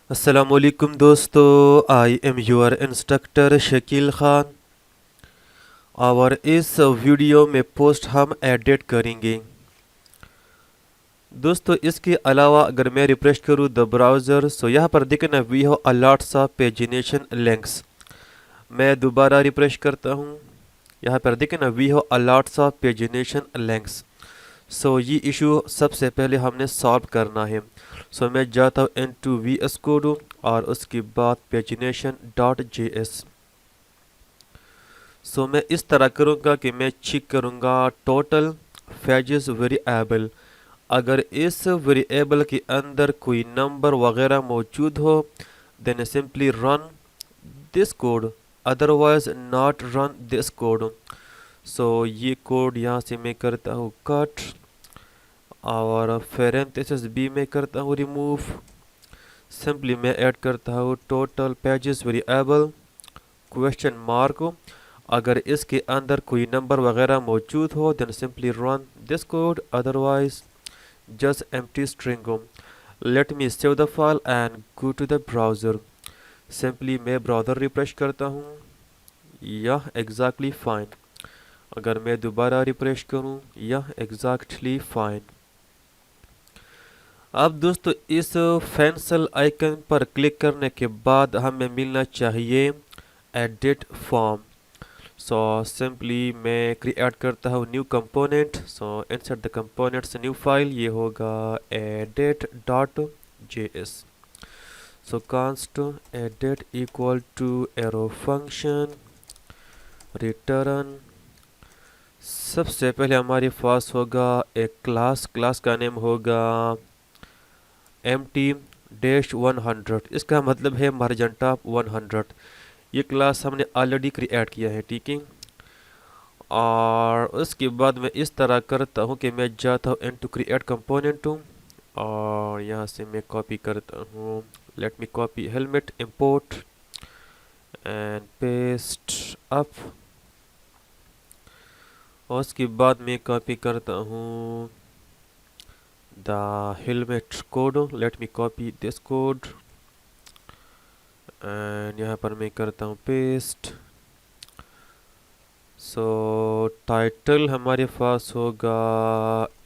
अस्सलामुअलैकुम दोस्तों, I am your instructor Shakeel Khan. और इस वीडियो में पोस्ट हम एडिट करेंगे। दोस्तों इसके अलावा अगर मैं रिफ्रेश करूँ द ब्राउज़र, सो यहाँ पर देखें ना we have a lots of pagination links. मैं दोबारा रिफ्रेश करता हूँ, यहाँ पर देखें ना we have a lots of pagination links. So ये इशू सबसे पहले हमने सॉल्व करना है। सो मैं जाता हूँ इनटू वी एस कोड और उसके बाद पेजिनेशन डॉट जे एस। सो मैं इस तरह करूँगा कि मैं चेक करूँगा टोटल फैजेस वेरिएबल। अगर इस वेरिएबल के अंदर कोई नंबर वगैरह मौजूद हो then simply run this code, otherwise not run this code. So ये कोड यहाँ से मैं करता हूँ कट और पेरेंथेसिस बी में करता हूँ रिमूव। सिंपली मैं ऐड करता हूँ total pages variable question mark. अगर इसके अंदर कोई नंबर वगैरह मौजूद हो then simply run this code, otherwise just empty string. Let me save the file and go to the browser. Simply मैं ब्राउज़र रिफ्रेश करता हूँ, यह एग्जैक्टली फाइन। अगर मैं दोबारा रिफ्रेश करूँ, यह एग्जैक्टली फाइन। अब दोस्तों इस पेंसिल आइकन पर क्लिक करने के बाद हमें मिलना चाहिए एडिट फॉर्म। सो सिंपली मैं क्रिएट करता हूँ new component. So insert the components new file, ये होगा edit dot J S. So const edit equal to arrow function return. सबसे पहले हमारे पास होगा एक क्लास, क्लास का नेम होगा empty-100। इसका मतलब है मर्जेंटा 100। ये क्लास हमने ऑलरेडी क्रिएट किया है, ठीक है। और उसके बाद मैं इस तरह करता हूँ कि मैं जाता हूँ इनटू क्रिएट कंपोनेंट और यहाँ से मैं कॉपी करता हूँ। Late me copy helmet, import and paste up. और उसके बाद मैं कॉपी करता हूँ the helmet code. Late me copy this code and यहाँ पर मैं करता हूँ पेस्ट। सो टाइटल हमारे पास होगा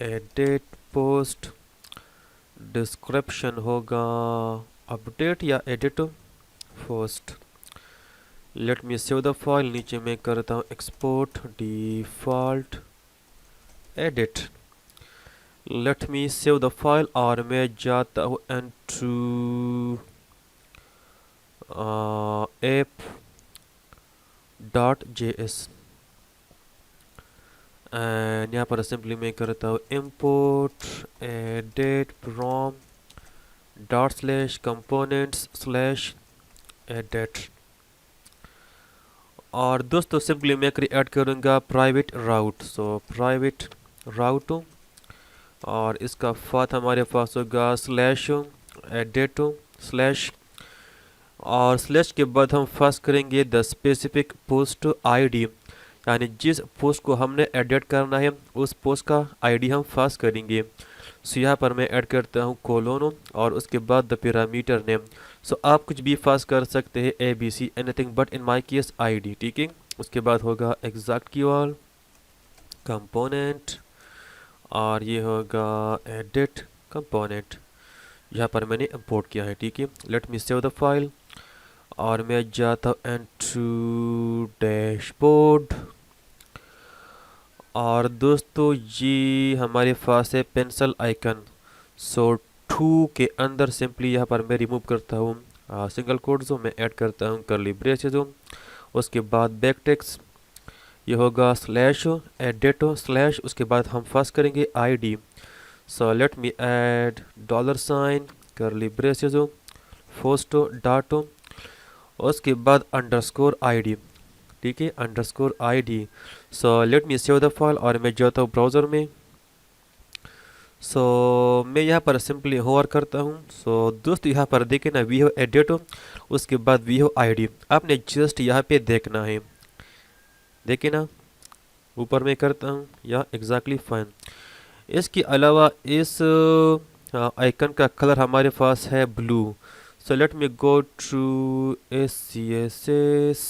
एडिट पोस्ट, डिस्क्रिप्शन होगा अपडेट या edit post. Let me save the file, नीचे मैं करता हूँ export default edit. Late me save the file और मैं जाता हूँ into app dot J S and यहाँ पर सिंपली मैं करता हूँ import edit from dot slash components slash edit. और दोस्तों सिंपली मैं क्रिएट करूँगा प्राइवेट राउट। सो प्राइवेट राउट और इसका फाथ हमारे पास होगा स्लैश एडिट स्लैश और स्लैश के बाद हम फर्स्ट करेंगे द स्पेसिफिक पोस्ट आईडी, यानी जिस पोस्ट को हमने एडिट करना है उस पोस्ट का आईडी हम फर्स्ट करेंगे। सो यहाँ पर मैं ऐड करता हूँ कोलोन और उसके बाद द पैरामीटर नेम। सो आप कुछ भी फर्स्ट कर सकते हैं, A B C anything, but in my case ID, ठीक है। उसके बाद होगा एग्जैक्ट कीवर्ड कंपोनेंट और ये होगा एडिट कंपोनेंट। यहाँ पर मैंने इंपोर्ट किया है, ठीक है। Let me save the file और मैं जाता हूँ इनटू डैशबोर्ड। और दोस्तों ये हमारे पास है पेंसिल आइकन। सो टू के अंदर सिंपली यहाँ पर मैं रिमूव करता हूँ सिंगल कोट जो मैं ऐड करता हूँ करली ब्रेसेस। उसके बाद बैक टेक्स्ट ये होगा स्लैश एडिट स्लैश, उसके बाद हम फर्स्ट करेंगे ID. So let me add dollar sign curly braces first dot, उसके बाद अंडरस्कोर आईडी, ठीक है, underscore ID. So let me save the file और मैं जाता हूँ ब्राउज़र में। सो मैं यहाँ पर सिंपली होवर करता हूँ। सो दोस्तों यहाँ पर देखें ना वी हैव एडिट, उसके बाद वी हैव आईडी। आपने जस्ट यहाँ पे देखना है, देखे ना ऊपर में करता हूँ, या एग्जैक्टली फाइन। इसके अलावा इस आइकन का कलर हमारे पास है blue. So let me go to SCSS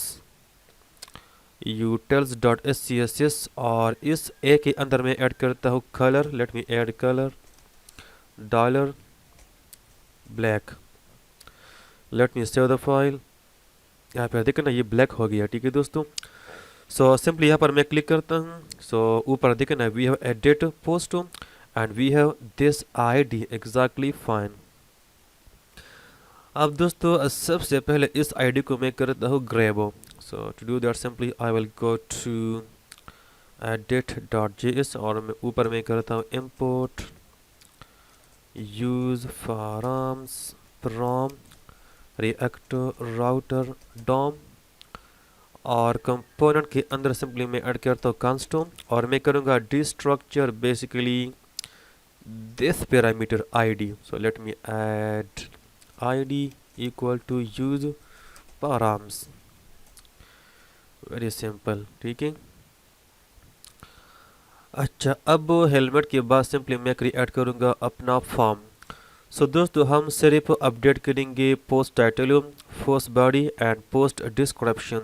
utils.scss और इस ए के अंदर मैं ऐड करता हूँ colour. Late me add colour dollar black. Late me save the file. यहाँ पर देखना ये ब्लैक हो गया. ठीक है दोस्तों. सो सिंपली यहाँ पर मैं क्लिक करता हूँ. सो ऊपर देखना we have edit post and we have this ID exactly fine. अब दोस्तों सबसे पहले इस आईडी को मैं करता हूँ grab. So to do that simply I will go to edit.js और मैं ऊपर में करता हूँ import use forums from react router dom और कंपोनेंट के अंदर सिंपली मैं ऐड करता हूँ const और मैं करूँगा destructure basically this parameter id. So let me add id equal to use params. Very simple. ठीक है. अच्छा अब हेलमेट के बाद सिंपली मैं क्रिएट करूँगा अपना फॉर्म. सो दोस्तों हम सिर्फ अपडेट करेंगे post title post body and post description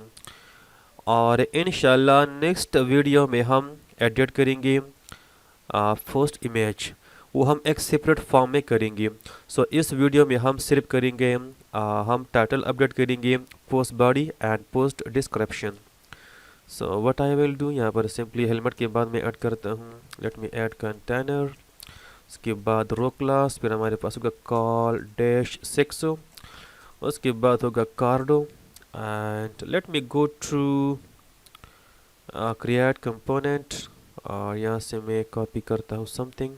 और इंशाल्लाह नेक्स्ट वीडियो में हम एडिट करेंगे पोस्ट इमेज. वो हम एक सेपरेट फॉर्म में करेंगे. सो इस वीडियो में हम सिर्फ करेंगे हम टाइटल अपडेट करेंगे post body and post description. So what I will do यहाँ पर सिंपली हेलमेट के बाद मैं ऐड करता हूँ. Late me add container. उसके बाद रो क्लास. फिर हमारे पास होगा कॉल डैश 6. उसके बाद होगा कार्डो and let me go to create component और यहाँ से मैं कॉपी करता हूँ something.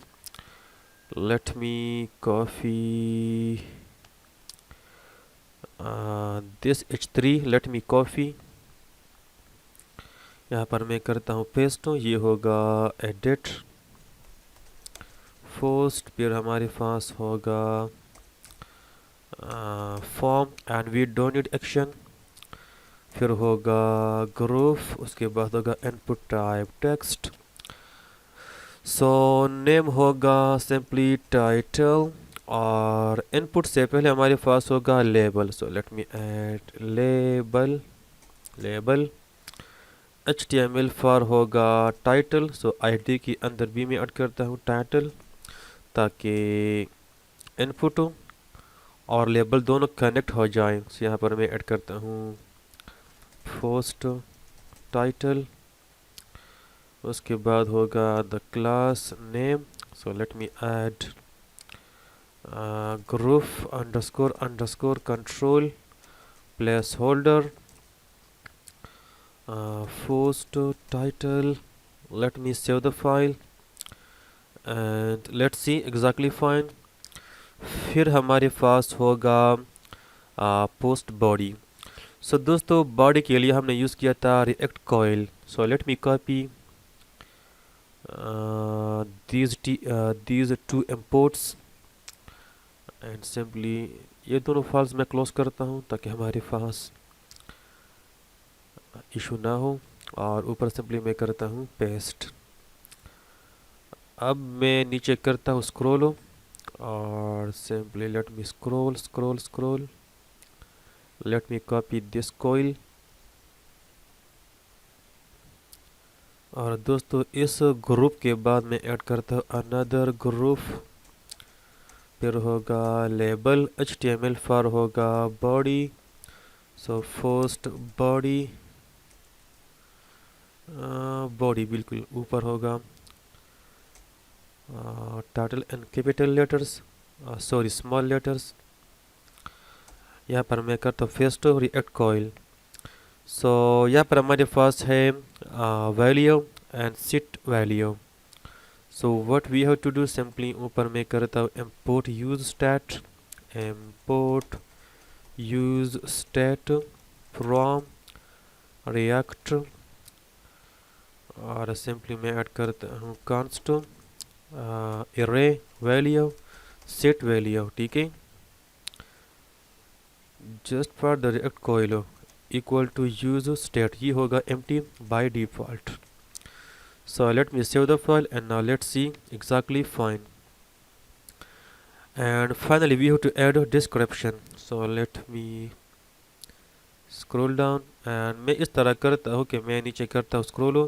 Let me copy this h3. Let me copy. यहाँ पर मैं करता हूँ पेस्ट. ये होगा एडिट पोस्ट. फिर हमारे पास होगा form and we don't need action. फिर होगा ग्रुप. उसके बाद होगा input type text. So name होगा सिंपली टाइटल और इनपुट से पहले हमारे पास होगा label. So let me add label. HTML for होगा टाइटल. सो आईडी के अंदर भी मैं ऐड करता हूँ टाइटल ताकि इनपुट और लेबल दोनों कनेक्ट हो जाएं. सो यहाँ पर मैं ऐड करता हूँ पोस्ट टाइटल. उसके बाद होगा the class name. So let me add group underscore control place holder post title. Let me save the file and let's see exactly fine. फिर हमारे पास होगा पोस्ट बॉडी. सो दोस्तों बॉडी के लिए हमने यूज़ किया था react coil. So let me copy these two imports and simply ये दोनों फाइल्स मैं क्लोज करता हूँ ताकि हमारे पास इशू ना हो. और ऊपर सिंपली मैं करता हूँ पेस्ट. अब मैं नीचे करता हूँ स्क्रॉल और simply late me scroll. Late me copy this coil. और दोस्तों इस ग्रुप के बाद मैं ऐड करता हूँ अनदर ग्रुप. फिर होगा लेबल. HTML फॉर होगा बॉडी. सो पोस्ट बॉडी बिल्कुल ऊपर होगा. Title and capital letters small letters. यहाँ पर मैं करता हूँ फेस्ट रिएक्ट कॉइल. सो यहाँ पर हमारे पास है value and set value. So what we have to do simply ऊपर मैं करता हूँ import use stat from react और सिंपली मैं ऐड करता हूँ const array value set value. ठीक है. Just for the react coil equal to use state. ये होगा empty by default. So let me save the file and now let's see exactly fine. and finally we have to add a description. So let me scroll down and मैं इस तरह करता हूँ कि मैं नीचे करता हूँ scroll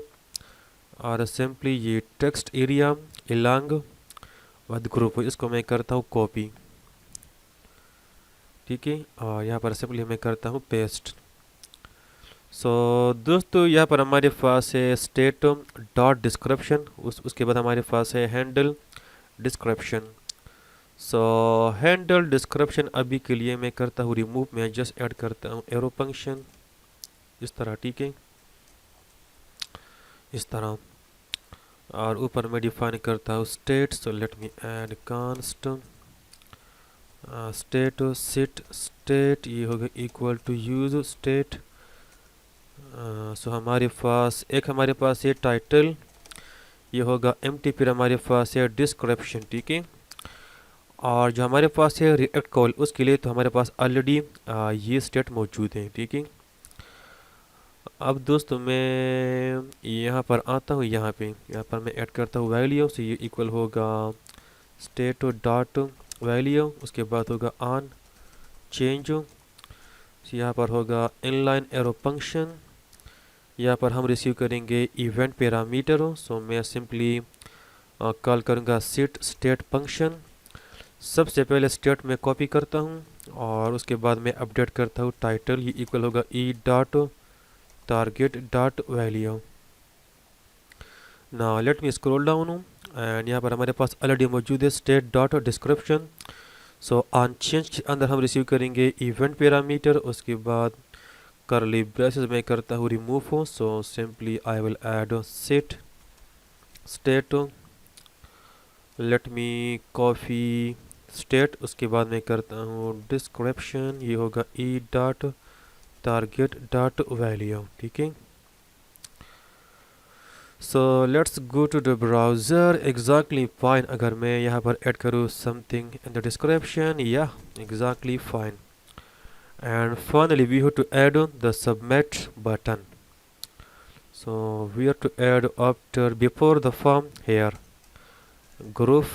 और सिंपली ये text area along with group इसको मैं करता हूँ कॉपी, ठीक है, और यहाँ पर सिंपली मैं करता हूँ पेस्ट। सो दोस्तों यहाँ पर हमारे पास है स्टेट डॉट डिस्क्रिप्शन, उसके बाद हमारे पास है हैंडल डिस्क्रिप्शन। सो हैंडल डिस्क्रिप्शन अभी के लिए मैं करता हूँ रिमूव, मैं जस्ट ऐड करता हूँ एरो फंक्शन इस तरह, ठीक है, इस तरह, और ऊपर मैं डिफाइन करता हूँ state. So let me add const state set state, ये होगा equal to use state. So हमारे पास ये टाइटल, ये होगा एम्प्टी, फिर हमारे पास है डिस्क्रिप्शन, ठीक है, और जो हमारे पास है रिएक्ट कॉल उसके लिए तो हमारे पास ऑलरेडी ये स्टेट मौजूद है, ठीक है। अब दोस्तों मैं यहाँ पर आता हूँ, यहाँ पर मैं ऐड करता हूँ वैल्यू। से ये इक्वल होगा स्टेट डॉट वैल्यू, उसके बाद होगा ऑन चेंज, यहाँ पर होगा इनलाइन एरो फंक्शन, यहाँ पर हम रिसीव करेंगे इवेंट पैरामीटर। सो मैं सिंपली कॉल करूँगा सेट स्टेट फंक्शन। सबसे पहले स्टेट में कॉपी करता हूँ और उसके बाद मैं अपडेट करता हूँ टाइटल, ये इक्वल होगा ई डॉट टारगेट डॉट वैल्यू। ना let me scroll down and यहाँ पर हमारे पास ऑलरेडी मौजूद है state dot description. So on change के अंदर हम रिसीव करेंगे इवेंट पैरामीटर, उसके बाद करली ब्रेसेस में करता हूँ रिमूव हो। So simply I will add set state, let me copy state, उसके बाद मैं करता हूँ डिस्क्रिप्शन, ये होगा ई डॉट टारगेट डॉट वैल्यू, ठीक है। So let's go to the browser, exactly fine. अगर मैं यहाँ पर ऐड करूँ समथिंग इन द डिस्क्रिप्शन, या exactly fine. And finally we have to add the submit button. So we have to add after before the form here group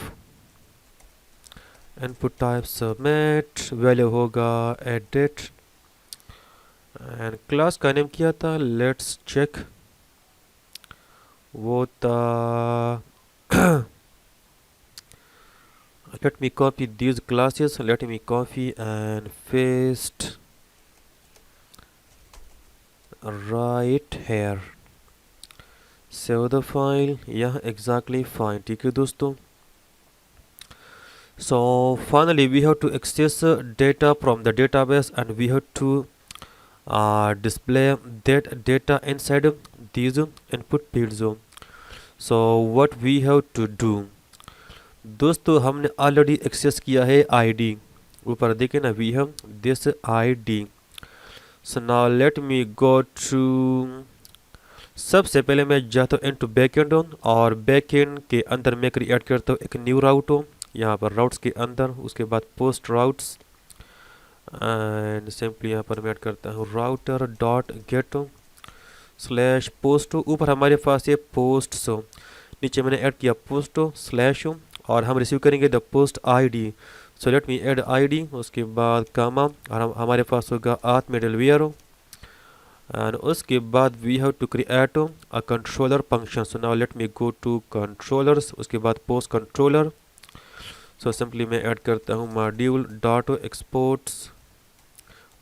input type submit, value होगा edit and class का name क्या था, let's check, वो था let me copy these classes, let me copy and paste right here, save the file, yeah exactly fine, ठीक है दोस्तों। So finally we have to access data from the database and we have to display that data inside these input fields. So what we have to do, दोस्तों हमने already access किया है ID, ऊपर देखें ना, we have this ID. So now let me go to, सबसे पहले मैं जाता हूँ इनटू बैकएंड और बैकएंड के अंदर मैं क्रिएट करता हूँ एक न्यू राउट हो, यहाँ पर राउट्स के अंदर, उसके बाद पोस्ट राउट्स एंड सिंपली यहाँ पर मैं ऐड करता हूँ router dot gate slash post. ऊपर हमारे पास ये पोस्ट, सो नीचे मैंने ऐड किया पोस्ट स्लैश और हम रिसीव करेंगे the post ID. So let me add ID, उसके बाद कामा और हमारे पास होगा आथ मिडलवेयर एंड उसके बाद we have to create a controller function. So now let me go to controllers, उसके बाद पोस्ट कंट्रोलर। सो सिंपली मैं ऐड करता हूँ module dot exports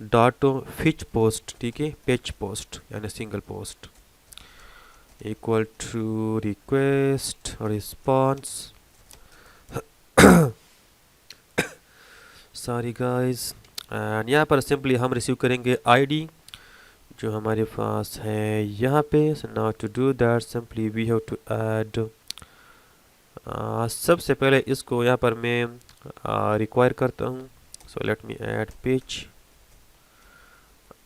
dot fetch post, ठीक है, पेज पोस्ट यानी single post equal to request response, sorry guys, and यहाँ पर सिंपली हम रिसीव करेंगे आईडी जो हमारे पास है यहाँ पे। So now to do that simply we have to add, सबसे पहले इसको यहाँ पर मैं रिक्वायर करता हूँ। So let me add page,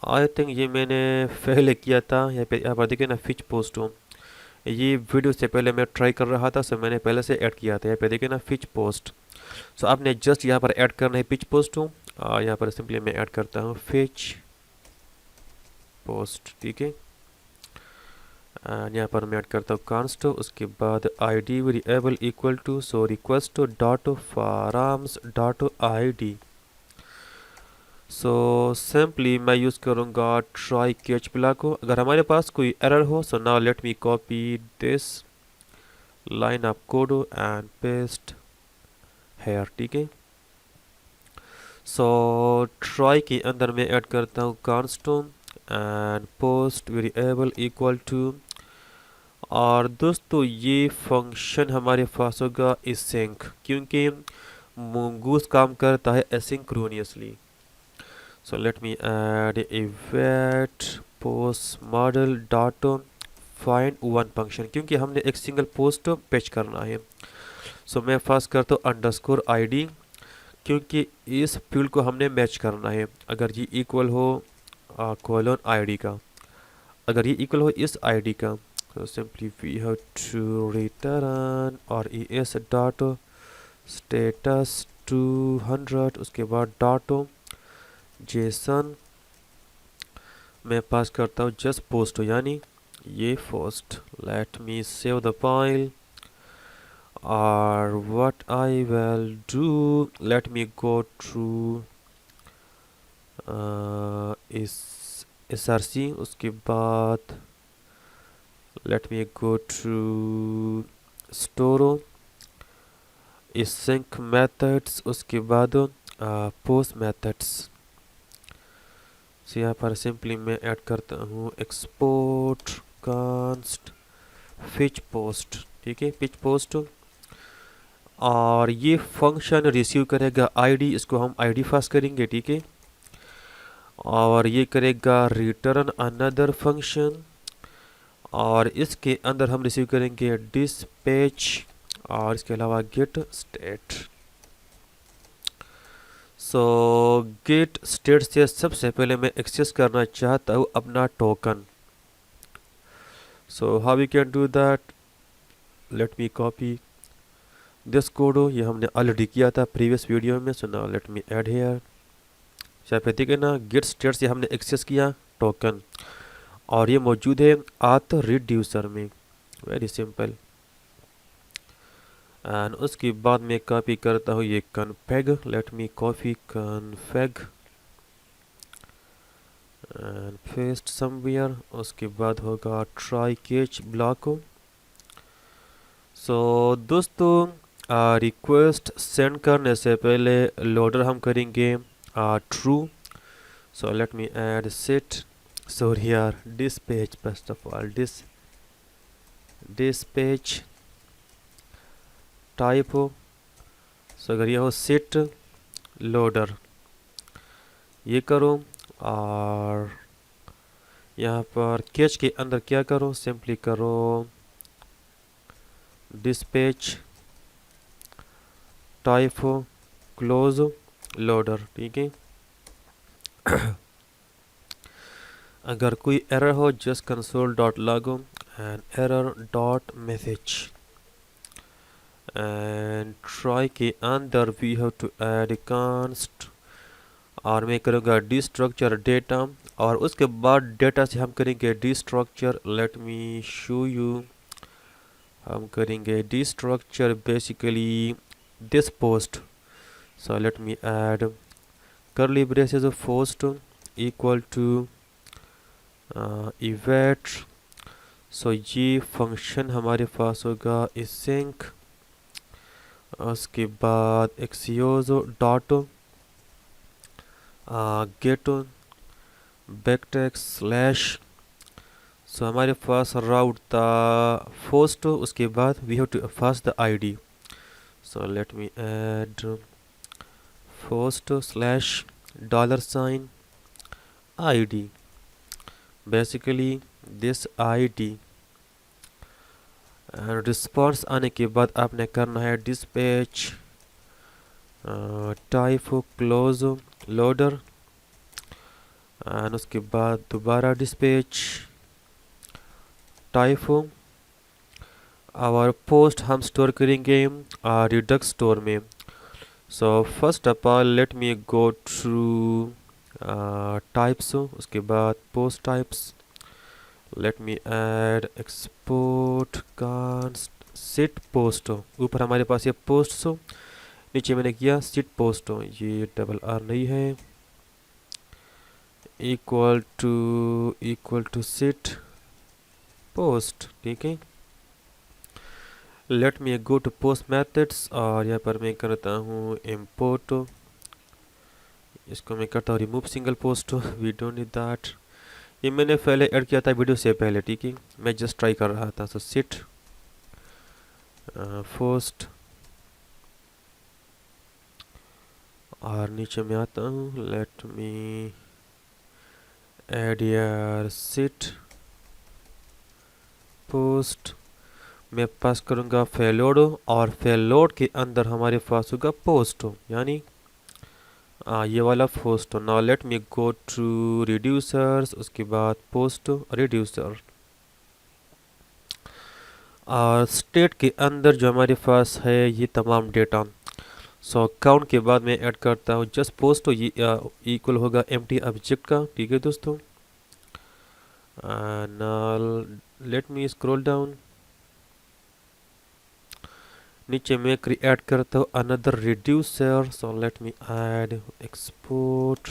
I think ये मैंने पहले किया था, यहाँ पर देखिए ना फिच पोस्ट हो, ये वीडियो से पहले मैं ट्राई कर रहा था, सो मैंने पहले से ऐड किया था, यहाँ पे देखिए ना फिच पोस्ट। सो आपने जस्ट यहाँ पर ऐड करना है पिच पोस्ट हो, यहाँ पर सिंपली मैं ऐड करता हूँ फिच पोस्ट, ठीक है, एंड यहाँ पर मैं ऐड करता हूँ कांस्ट, उसके बाद id variable equal to so request dot params dot id। So simply मैं यूज़ करूँगा ट्राई कैच ब्लॉक को। अगर हमारे पास कोई एरर हो, so now let me copy this line of code and paste here, ठीक है। सो ट्राई के अंदर मैं ऐड करता हूँ कांस्टोन and post variable equal to, और दोस्तों ये फंक्शन हमारे पास होगा एसिंक, क्योंकि mongoose काम करता है asynchronously. So let me add await post model dot find one function, क्योंकि हमने एक सिंगल पोस्ट पेच करना है। सो मैं फर्स्ट करता हूँ अंडरस्कोर id, क्योंकि इस फील्ड को हमने मैच करना है। अगर ये इक्वल हो कोलोन id का, अगर ये इक्वल हो इस id का, so simply we have to return और es dot status 200, उसके बाद dot json मैं पास करता हूँ जस्ट पोस्ट, यानी ये post. Let me save the file, और what I will do, let me go through इस src, उसके बाद let me go to store async methods, उसके बाद post methods। यहाँ पर सिंपली मैं ऐड करता हूँ एक्सपोर्ट कांस्ट फिच पोस्ट, ठीक है, फिच पोस्ट। और ये फंक्शन रिसीव करेगा आईडी, इसको हम आईडी पास करेंगे, ठीक है। और ये करेगा रिटर्न अनदर फंक्शन, और इसके अंदर हम रिसीव करेंगे डिस्पैच, और इसके अलावा get state. So get state से सबसे पहले मैं एक्सेस करना चाहता हूँ अपना token. So how we can do that, let me copy this code, ये हमने ऑलरेडी किया था प्रीवियस वीडियो में। So now let me add here, यहाँ पे ठीक है ना, गेट स्टेट से हमने एक्सेस किया टोकन, और ये मौजूद है आथ रिड्यूसर में, वेरी सिंपल। एंड उसके बाद मैं कॉपी करता हूँ ये config, late me copy config and paste somewhere, उसके बाद होगा ट्राई कैच ब्लॉक। सो दोस्तों रिक्वेस्ट सेंड करने से पहले लोडर हम करेंगे ट्रू। सो let me add set, sorry यार, dispatch, first of all dispatch type हो। सो अगर ये हो सेट लोडर, ये करो, और यहाँ पर कैच के अंदर क्या करो, सिंपली करो डिस्पैच टाइप हो क्लोज लोडर, ठीक है। अगर कोई एरर हो just console dot log and error dot message, and try के अंदर we have to add const, और मैं करूँगा डी स्ट्रक्चर डेटा, और उसके बाद डेटा से हम करेंगे destructure. Let me show you, हम करेंगे destructure basically this post. So let me add curly braces of post equal to await. So ये फंक्शन हमारे पास होगा async, उसके बाद axios dot get backticks slash. So हमारे पास राउट था फर्स्ट, उसके बाद we have to pass the ID. So let me add first slash dollar sign ID, basically this ID. And response आने के बाद आपने करना है dispatch type close loader, and उसके बाद दोबारा डिस्पैच टाइप। और पोस्ट हम स्टोर करेंगे रिडक्स स्टोर में। So first of all let me go through types, उसके बाद post types, let me add export const set post ऊपर हमारे पास ये पोस्ट हो, नीचे मैंने किया सिट पोस्ट हो, ये डबल आर नहीं है, इक्वल टू सिट पोस्ट। ठीक है, let me go to post methods और यहाँ पर मैं करता हूँ इम्पोर्ट, इसको मैं करता हूँ remove single post, we don't need that. ये मैंने पहले ऐड किया था वीडियो से पहले। ठीक है, मैं जस्ट ट्राई कर रहा था। सो सिट पोस्ट और नीचे में आता हूँ, लेट मी ऐड यार सिट पोस्ट, मैं पास करूँगा पेलोड और पेलोड के अंदर हमारे पास होगा पोस्ट, यानी ये वाला post. Now let me go to reducers, उसके बाद पोस्ट रिड्यूसर और स्टेट के अंदर जो हमारे पास है ये तमाम डेटा। सो काउंट के बाद मैं ऐड करता हूँ जस्ट पोस्ट, ये इक्वल होगा एम्प्टी ऑब्जेक्ट का। ठीक है दोस्तों, now let me scroll down, नीचे मैं क्रिएट करता हूँ अनदर रिड्यूसर। सो let me add export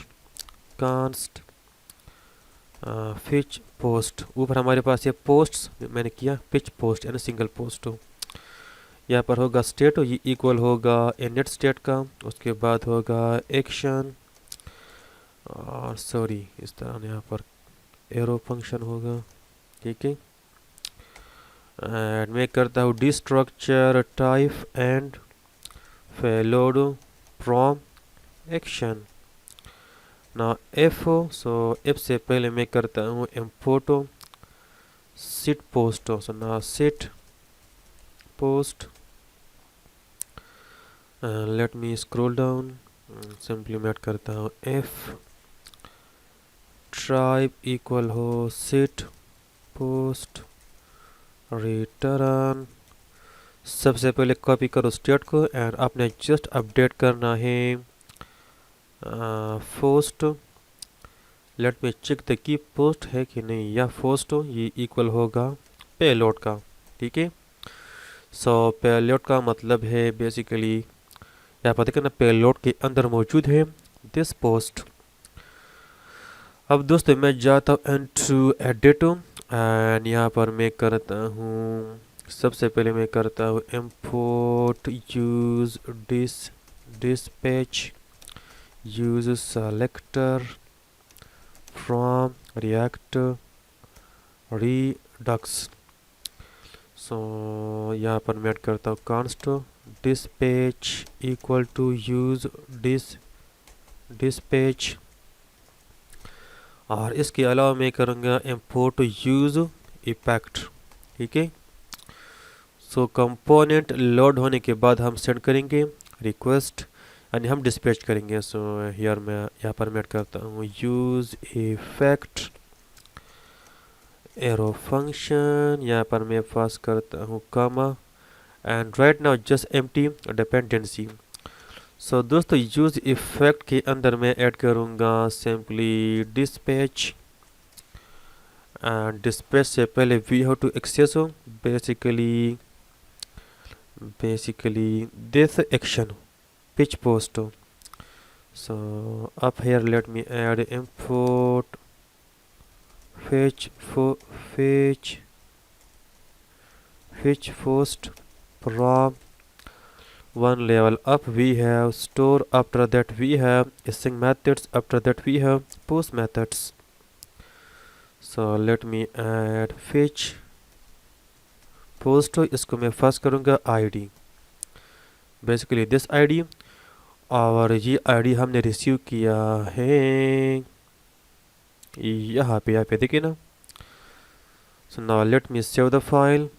const Fitch post, ऊपर हमारे पास ये पोस्ट्स मैंने किया पिच पोस्ट यानी सिंगल पोस्ट हो। यहाँ पर होगा स्टेट हो, ये इक्वल होगा इनिट स्टेट का, उसके बाद होगा एक्शन और सॉरी इस तरह यहाँ पर एरो फंक्शन होगा। ठीक है, एंड मैं करता हूँ डिस्ट्रक्चर type and payload from action. ना एफ हो, सो एफ से पहले मैं करता हूँ इम्पोर्ट सिट पोस्ट हो। सो ना set post, let me scroll down, simply मैं करता हूँ एफ ट्राइब इक्वल हो सिट पोस्ट रिटर्न। सबसे पहले कॉपी करो स्टेट को एंड आपने जस्ट अपडेट करना है post. Let me check the key post है कि नहीं, या पोस्ट ये इक्वल होगा पेलोड का। ठीक है, सो पेलोड का मतलब है बेसिकली यहाँ पर देखना पेलोड के अंदर मौजूद है दिस पोस्ट। अब दोस्तों मैं जाता हूँ इनटू एडिट एंड यहाँ पर मैं करता हूँ, सबसे पहले मैं करता हूँ import use dispatch use selector from React Redux. So यहाँ पर मैं ऐड करता हूँ const dispatch equal to use dispatch और इसके अलावा मैं करूँगा इम्पोर्ट यूज इफेक्ट। ठीक है, सो कंपोनेंट लोड होने के बाद हम सेंड करेंगे रिक्वेस्ट यानी हम डिस्पैच करेंगे। सो हियर मैं यहाँ पर मैं करता हूँ यूज इफेक्ट एरो फंक्शन, यहाँ पर मैं पास करता हूँ comma and right now just empty dependency. So दोस्तों यूज इफेक्ट के अंदर मैं ऐड करूँगा सिंपली डिस्पैच एंड डिस्पैच से पहले वी हैव टू एक्सेस हो basically this action pitch post। So up here let me add import fetch post from one level up we have store, after that we have string methods, after that we have post methods। So let me add fetch post, इसको मैं first करूँगा ID basically this ID और ये ID हमने receive किया है यहाँ पे देखिए ना। सो now let me save the file,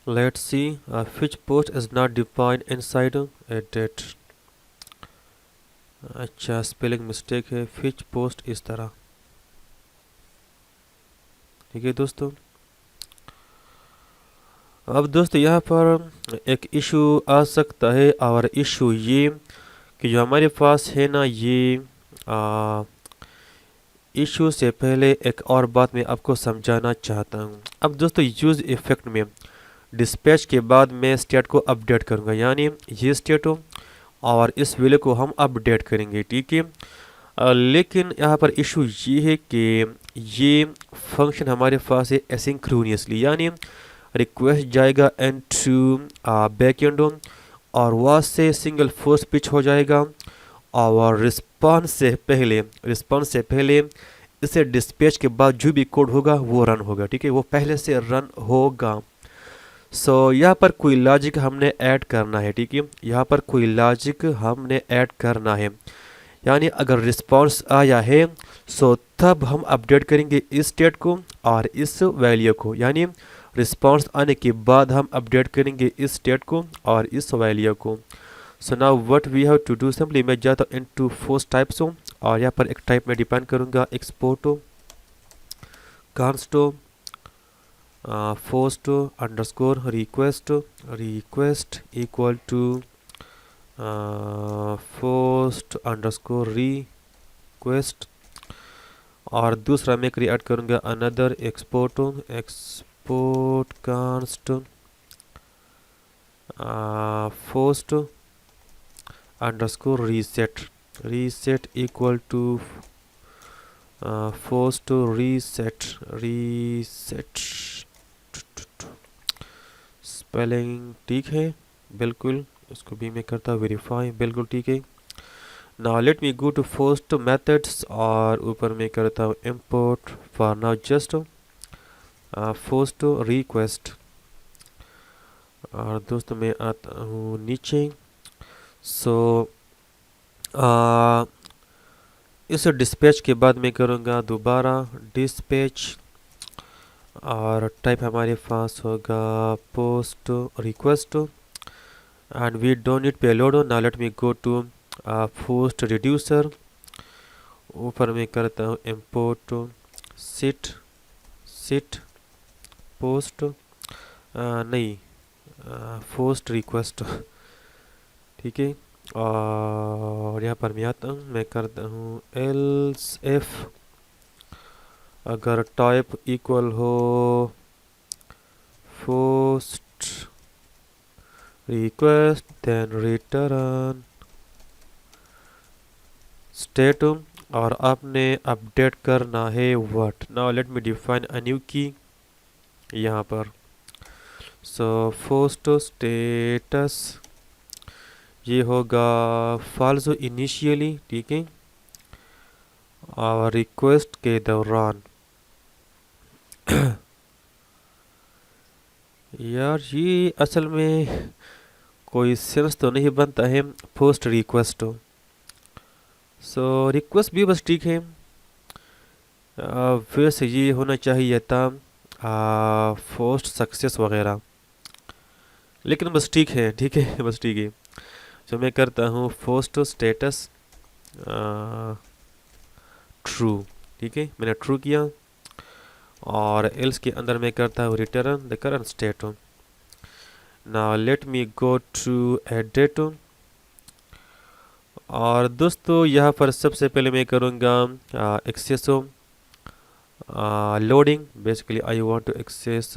let's see which post is not defined inside edit। अच्छा स्पेलिंग मिस्टेक है, which post इस तरह। ठीक है दोस्तों, अब दोस्तों यहाँ पर एक इशू आ सकता है और इशू ये कि जो हमारे पास है ना ये इशू से पहले एक और बात मैं आपको समझाना चाहता हूँ। अब दोस्तों यूज़ इफ़ेक्ट में डिस्पैच के बाद मैं स्टेट को अपडेट करूँगा, यानी ये स्टेट हो और इस वैल्यू को हम अपडेट करेंगे, ठीक है। लेकिन यहाँ पर इशू ये है कि ये फंक्शन हमारे पास है एसिंक्रोनियसली, यानी रिक्वेस्ट जाएगा एंड टू बैकएंड और वहाँ से सिंगल फोर्स पिच हो जाएगा और रिस्पॉन्स से पहले इसे डिस्पैच के बाद जो भी कोड होगा वो रन होगा, ठीक है, वो पहले से रन होगा। यहाँ पर कोई लॉजिक हमने ऐड करना है, ठीक है, यहाँ पर कोई लॉजिक हमने ऐड करना है, यानी अगर रिस्पॉन्स आया है तब हम अपडेट करेंगे इस स्टेट को और इस वैल्यू को, यानी रिस्पॉन्स आने के बाद हम अपडेट करेंगे इस स्टेट को और इस वैल्यू को। So now what we have to do, simply मैं जाता हूँ इनटू फोर्स टाइप्स हूँ और यहाँ पर एक टाइप में डिफाइन करूँगा export const post underscore request equal to post underscore request, और दूसरा मैं क्रिएट करूँगा another export const post underscore reset equal to post reset spelling ठीक है बिल्कुल, इसको भी मैं करता हूँ वेरीफाई, बिल्कुल ठीक है। Now let me go to post methods और ऊपर मैं करता हूँ import for now just post request, और दोस्तों मैं आता हूँ नीचे। इस डिस्पैच के बाद मैं करूँगा दोबारा डिस्पैच और टाइप हमारे पास होगा post request and we don't need payload. Now let me go to post reducer, ऊपर मैं करता हूँ इंपोर्ट सिट पोस्ट नहीं पोस्ट रिक्वेस्ट, ठीक है, और यहाँ पर मैं आता हूँ, मैं करता हूँ एल्स एफ अगर टाइप इक्वल हो post request then return state, और आपने अपडेट करना है what. Now let me define a new key यहाँ पर। पोस्ट स्टेटस ये होगा फॉल्स इनिशियली, ठीक है, और रिक्वेस्ट के दौरान यार ये असल में कोई सेंस तो नहीं बनता है पोस्ट रिक्वेस्ट हो। रिक्वेस्ट भी बस ठीक है, वैसे ये होना चाहिए था पोस्ट सक्सेस वगैरह, लेकिन बस ठीक है, ठीक है, बस ठीक है। मैं करता हूँ पोस्ट स्टेटस ट्रू, ठीक है, मैंने ट्रू किया और एल्स के अंदर मैं करता हूँ return the current state. Now let me go to edit, और दोस्तों यहाँ पर सबसे पहले मैं करूँगा access loading, basically I want to access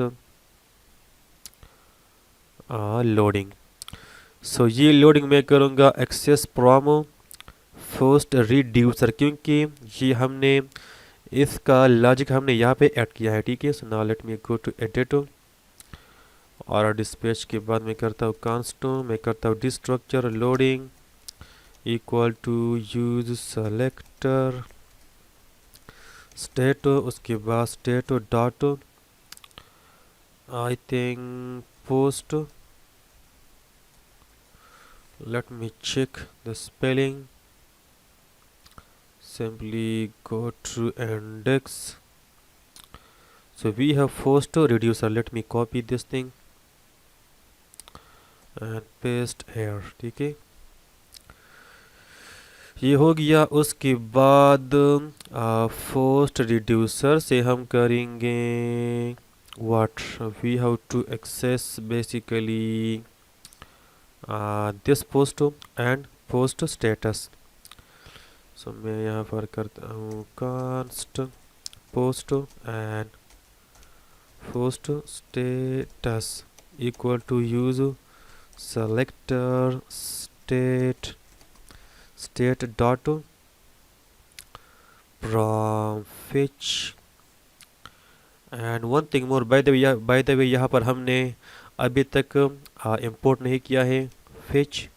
loading. ये लोडिंग मैं करूँगा एक्सेस फ्रॉम पोस्ट रिड्यूसर, क्योंकि ये हमने इसका लॉजिक हमने यहाँ पे ऐड किया है, ठीक है। Now let me go to edit और डिस्पैच के बाद मैं करता हूँ कांस्ट, मैं करता हूँ destructure loading equal to use selector state, उसके बाद state dot I think post, let me check the spelling, simply go to index. We have post reducer, let me copy this thing and paste here, ठीक है, ये हो गया। उसके बाद post reducer से हम करेंगे what we have to access basically this post and post status. सो मैं यहाँ पर करता हूँ const post and post status equal to use selector state dot from fetch and one thing more by the way यहाँ पर हमने अभी तक इंपोर्ट नहीं किया है फेच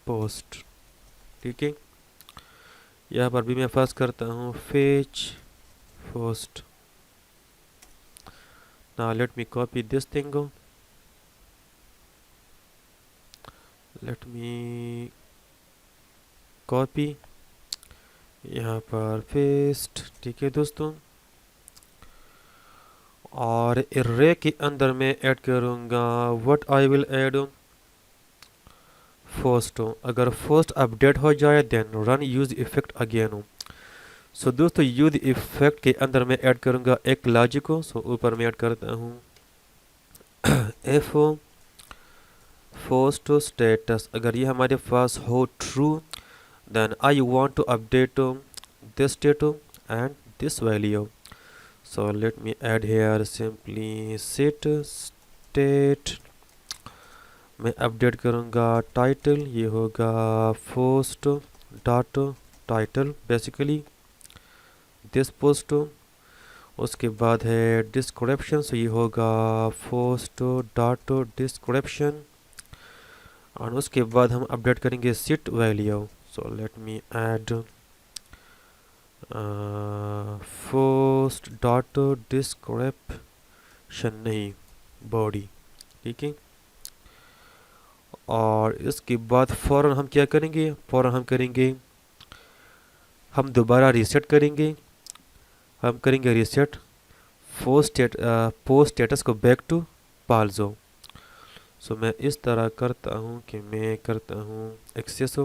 पोस्ट। ठीक है, यहाँ पर भी मैं फर्स्ट करता हूँ fetch post. Now let me copy this thing, late me copy यहाँ पर पेस्ट। ठीक है दोस्तों, और अर्रे के अंदर मैं ऐड करूँगा what I will add first. अगर फर्स्ट अपडेट हो जाए then run use effect again. So दोस्तों यूज इफेक्ट के अंदर मैं ऐड करूँगा एक लॉजिक को। सो ऊपर मैं ऐड करता हूँ एफ फर्स्ट स्टेटस। अगर ये हमारे पास हो true then I want to update this state and this value. So let me add here simply set state। मैं अपडेट करूँगा टाइटल, ये होगा post dot title basically this post. उसके बाद है डिस्क्रिप्शन, सो ये होगा पोस्ट डॉट डिस्क्रिप्शन। और उसके बाद हम अपडेट करेंगे set value. So let me add first dot description नहीं body। ठीक है, और इसके बाद फौरन हम क्या करेंगे, फौरन हम करेंगे, हम दोबारा रीसेट करेंगे। हम करेंगे रीसेट पोस्ट स्टेटस को बैक टू पाल्जो। सो मैं इस तरह करता हूँ कि मैं करता हूँ access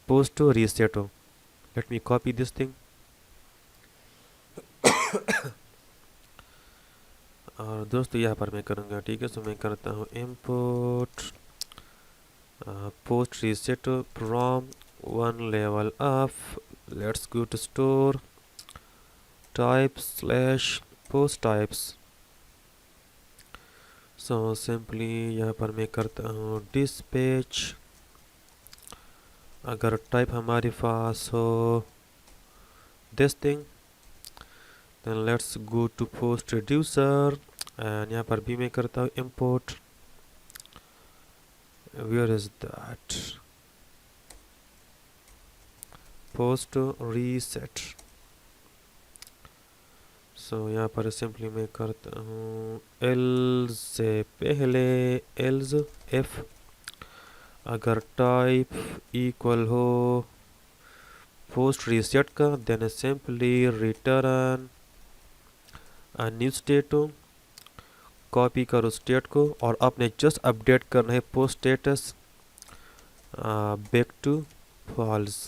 post to reset। let me copy this thing और दोस्तों यहाँ पर मैं करूँगा। ठीक है, सो मैं करता हूँ import post reset from one level up। let's go to store type slash post types। so simply यहाँ पर मैं करता हूँ dispatch। अगर टाइप हमारे पास हो this thing then let's go to post reducer and यहाँ पर भी मैं करता हूँ import. Where is that post reset. So यहाँ पर सिंपली मैं करता हूँ एल से पहले एल्स एफ। अगर टाइप इक्वल हो पोस्ट रीसेट का then simply return a new state. Copy करो स्टेट को और आपने जस्ट अपडेट करना है post status back to false.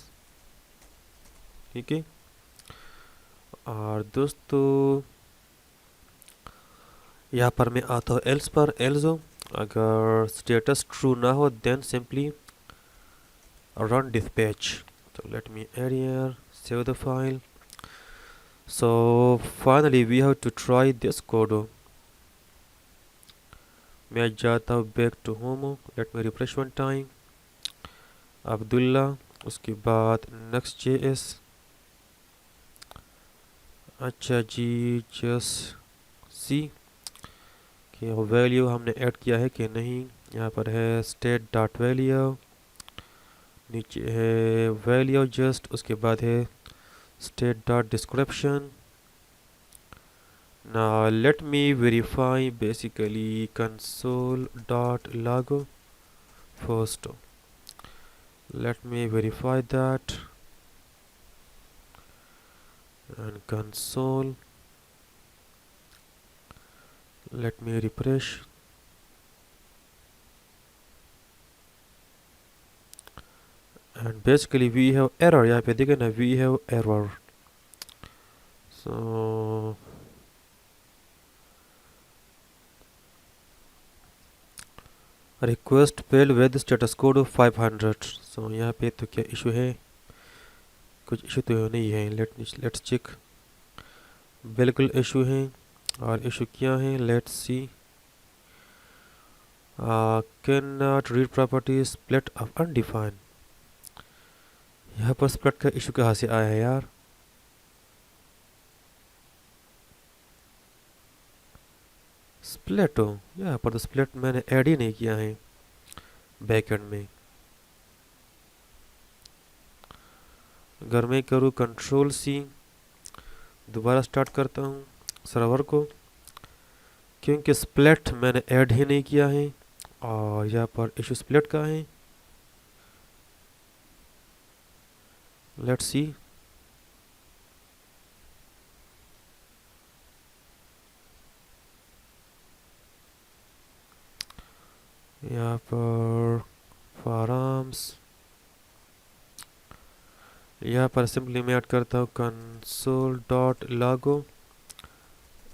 ठीक है, और दोस्तों यहाँ पर मैं आता हूँ एल्स पर। एल्स अगर स्टेटस ट्रू ना हो then simply run dispatch। so let me add here, save the file। so finally we have to try this code। मैं जाता हूँ back to home. Let me refresh one time Abdullah, उसके बाद next JS। अच्छा जी, just see कि value हमने add किया है कि नहीं। यहाँ पर है स्टेट डॉट वैल्यू, नीचे है वैल्यू जस्ट, उसके बाद है state dot description. now let me verify basically console dot log first। let me verify that and console, let me refresh and basically we have error। यहाँ पे देखें ना, we have error। so request fail with status code 500। सो यहाँ पे तो क्या issue है, कुछ इशू तो नहीं है। लेट्स चेक, बिल्कुल इशू है। और इशू क्या है, let's see. Can not read property split of undefined. यहाँ पर स्प्लिट का इशू कहाँ से आया है यार। स्प्लिट हो, यहाँ पर तो स्प्लिट मैंने ऐड ही नहीं किया है बैकएंड में। अगर मैं करूँ कंट्रोल सी, दोबारा स्टार्ट करता हूँ सर्वर को, क्योंकि स्प्लिट मैंने ऐड ही नहीं किया है। और यहाँ पर इशू स्प्लिट का है। Let's see. यहाँ पर फाराम्स, यहाँ पर सिंपली मैं ऐड करता हूँ console dot logo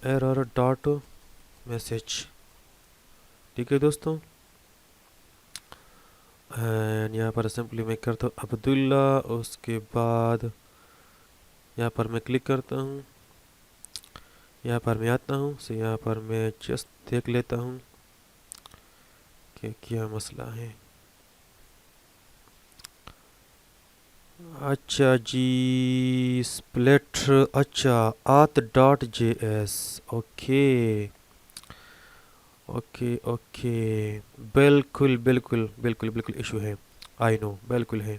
error dot message. ठीक है दोस्तों, एंड यहाँ पर सिंपली मैं करता हूँ अब्दुल्ला। उसके बाद यहाँ पर मैं क्लिक करता हूँ, यहाँ पर मैं आता हूँ। सो यहाँ पर मैं जस्ट देख लेता हूँ कि क्या मसला है। अच्छा जी, स्प्लिट, अच्छा आत dot J S. Okay okay okay, बिल्कुल बिल्कुल बिल्कुल बिल्कुल इशू है, आई नो बिल्कुल है।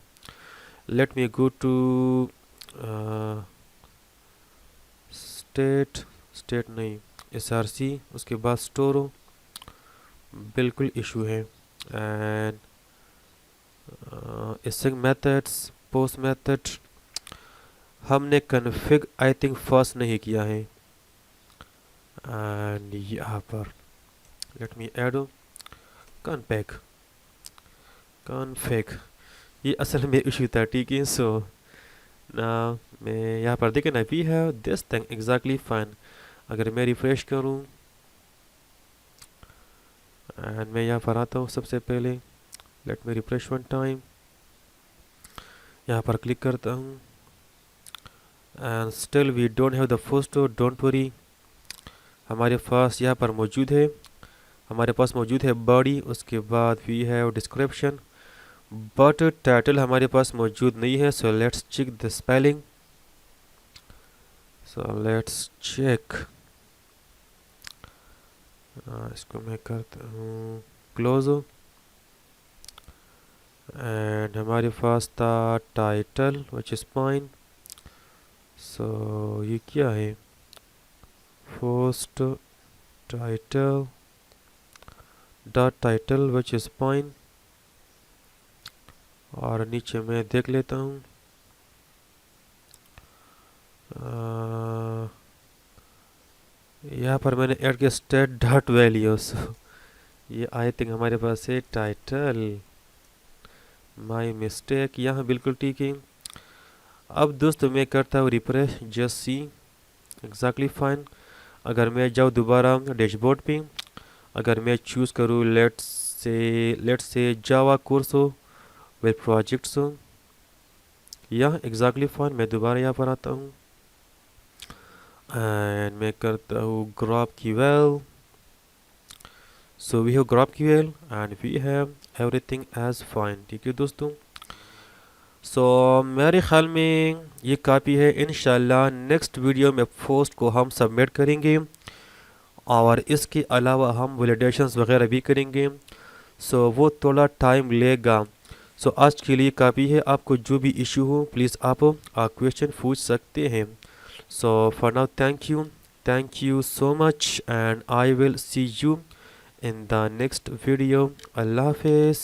Let me go to state, state नहीं एस आर सी, उसके बाद स्टोर हो, बिल्कुल इशू है। And using methods, post method हमने कन्फिग आई थिंक फर्स्ट नहीं किया है। एंड यहाँ पर let me add config, config ये असल में इशू था। ठीक है, सो ना मैं यहाँ पर देखें ना, we have this thing exactly fine. अगर मैं रिफ्रेश करूँ एंड मैं यहाँ पर आता हूँ, सबसे पहले let me refresh one time, यहाँ पर क्लिक करता हूँ and still we don't have the first. Don't worry, हमारे पास यहाँ पर मौजूद है, हमारे पास मौजूद है बॉडी, उसके बाद we have description, but title हमारे पास मौजूद नहीं है। So let's check the spelling. So let's check, इसको मैं करता हूँ क्लोज। एंड हमारे पास था title which is fine. So ये क्या है, first title dot title which is fine. और नीचे मैं देख लेता हूँ, यहाँ पर मैंने ऐड किया स्टेट डॉट वैल्यूज। ये आई थिंक हमारे पास है टाइटल, माय मिस्टेक, यहाँ बिल्कुल ठीक है। अब दोस्तों मैं करता हूँ refresh, just see, exactly fine. अगर मैं जाऊँ दोबारा डैशबोर्ड पे, अगर मैं चूज़ करूँ लेट्स से जावा कोर्स हो विद प्रोजेक्ट्स हो, यहाँ एग्जैक्टली फाइन। मैं दोबारा यहाँ पर आता हूँ एंड मैं करता हूँ GraphQL। So we have GraphQL and we have everything as fine. ठीक है दोस्तों, सो मेरे ख्याल में ये काफ़ी है। इंशाल्लाह नेक्स्ट वीडियो में पोस्ट को हम सबमिट करेंगे और इसके अलावा हम वैलिडेशंस वगैरह भी करेंगे। सो वो थोड़ा टाइम लेगा। सो आज के लिए काफ़ी है। आपको जो भी इशू हो प्लीज़ आप क्वेश्चन पूछ सकते हैं। So for now thank you so much and I will see you in the next video. Allah Hafiz.